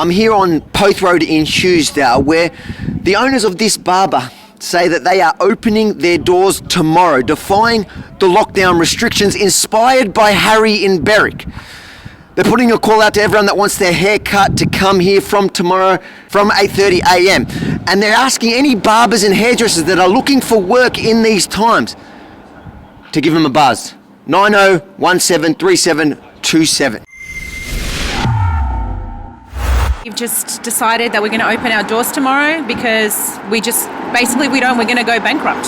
I'm here on Poth Road in Hughesdale, where the owners of this barber say that they are opening their doors tomorrow, defying the lockdown restrictions inspired by Harry in Berwick. They're putting a call out to everyone that wants their hair cut to come here from tomorrow from 8:30 a.m. And they're asking any barbers and hairdressers that are looking for work in these times to give them a buzz. 90173727. We've just decided that we're going to open our doors tomorrow because we're going to go bankrupt.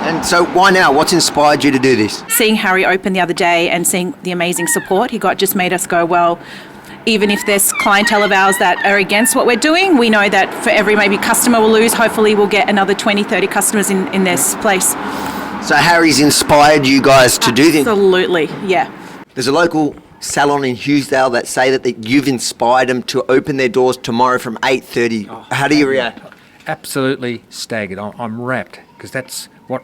And so why now? What's inspired you to do this? Seeing Harry open the other day and seeing the amazing support he got just made us go, well, even if there's clientele of ours that are against what we're doing, we know that for every maybe customer we'll lose, hopefully we'll get another 20, 30 customers in this place. So Harry's inspired you guys to do this? Absolutely, yeah. There's a local salon in Hughesdale that say that you've inspired them to open their doors tomorrow from 8:30. How do you react? Absolutely staggered. I'm rapt because that's what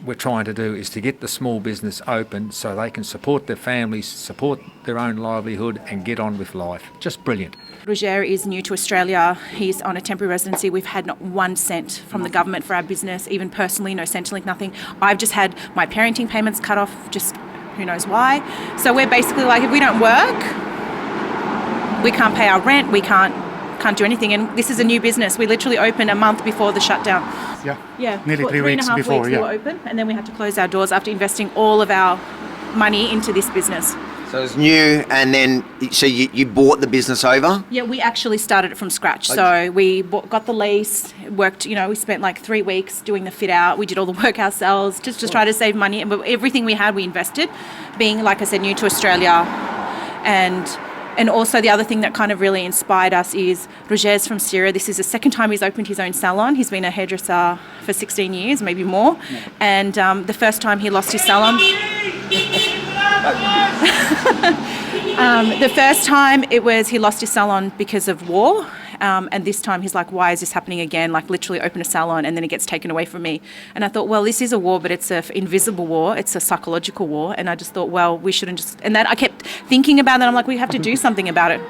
we're trying to do, is to get the small business open so they can support their families, support their own livelihood and get on with life. Just brilliant. Roger is new to Australia. He's on a temporary residency. We've had not 1 cent from the government for our business, even personally, no Centrelink, nothing. I've just had my parenting payments cut off, just who knows why. So we're basically like, if we don't work, we can't pay our rent, we can't do anything. And this is a new business. We literally opened a month before the shutdown. Yeah. Nearly 3 weeks before. We were open, and then we had to close our doors after investing all of our money into this business. So it's new, and then so you bought the business over? Yeah, we actually started it from scratch. So we got the lease, worked, we spent like 3 weeks doing the fit out. We did all the work ourselves just to try to save money. And everything we had, we invested, being, like I said, new to Australia. And also the other thing that kind of really inspired us is Roger's from Syria. This is the second time he's opened his own salon. He's been a hairdresser for 16 years, maybe more. Yeah. And the first time he lost his salon... the first time he lost his salon because of war. And this time he's like, why is this happening again? Like literally open a salon and then it gets taken away from me. And I thought, well, this is a war, but it's an invisible war. It's a psychological war. And I just thought, well, we shouldn't just... And then I kept thinking about that. I'm like, we have to do something about it.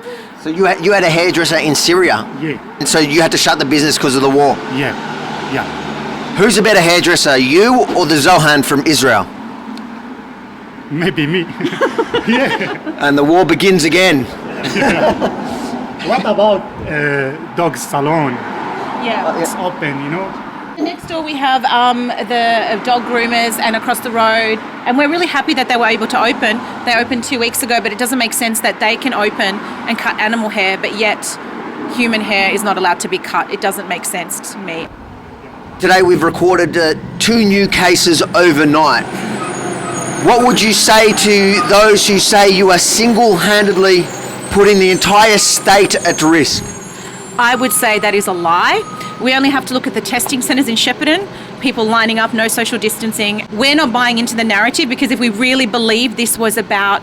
So you had a hairdresser in Syria? Yeah. And so you had to shut the business because of the war? Yeah. Who's a better hairdresser, you or the Zohan from Israel? Maybe me. Yeah. And the war begins again. What about dog's salon? Yeah. It's open, Next door we have the dog groomers, and across the road, and we're really happy that they were able to open. They opened 2 weeks ago, but it doesn't make sense that they can open and cut animal hair, but yet human hair is not allowed to be cut. It doesn't make sense to me. Today we've recorded 2 new cases overnight. What would you say to those who say you are single-handedly putting the entire state at risk? I would say that is a lie. We only have to look at the testing centres in Shepparton, people lining up, no social distancing. We're not buying into the narrative, because if we really believed this was about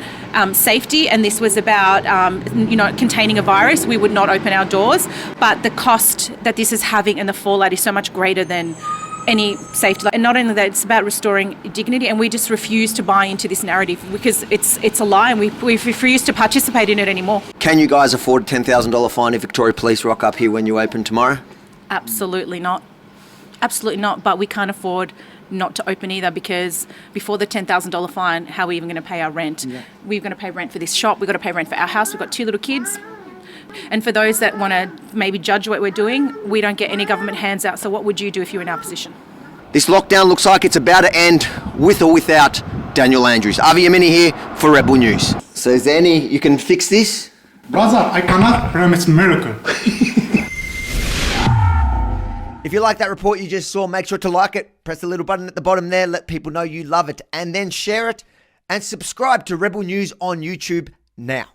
safety and this was about containing a virus, we would not open our doors. But the cost that this is having and the fallout is so much greater than any safety. And not only that, it's about restoring dignity, and we just refuse to buy into this narrative because it's a lie, and we refuse to participate in it anymore. Can you guys afford a $10,000 fine if Victoria Police rock up here when you open tomorrow? Absolutely not. Absolutely not. But we can't afford not to open either, because before the $10,000 fine, how are we even going to pay our rent? Yeah. We're going to pay rent for this shop. We've got to pay rent for our house. We've got 2 little kids. And for those that want to maybe judge what we're doing, we don't get any government hands out. So what would you do if you were in our position? This lockdown looks like it's about to end with or without Daniel Andrews. Avi Yamini here for Rebel News. So is there any, you can fix this? Brother, I cannot promise miracle. If you like that report you just saw, make sure to like it. Press the little button at the bottom there. Let people know you love it. And then share it. And subscribe to Rebel News on YouTube now.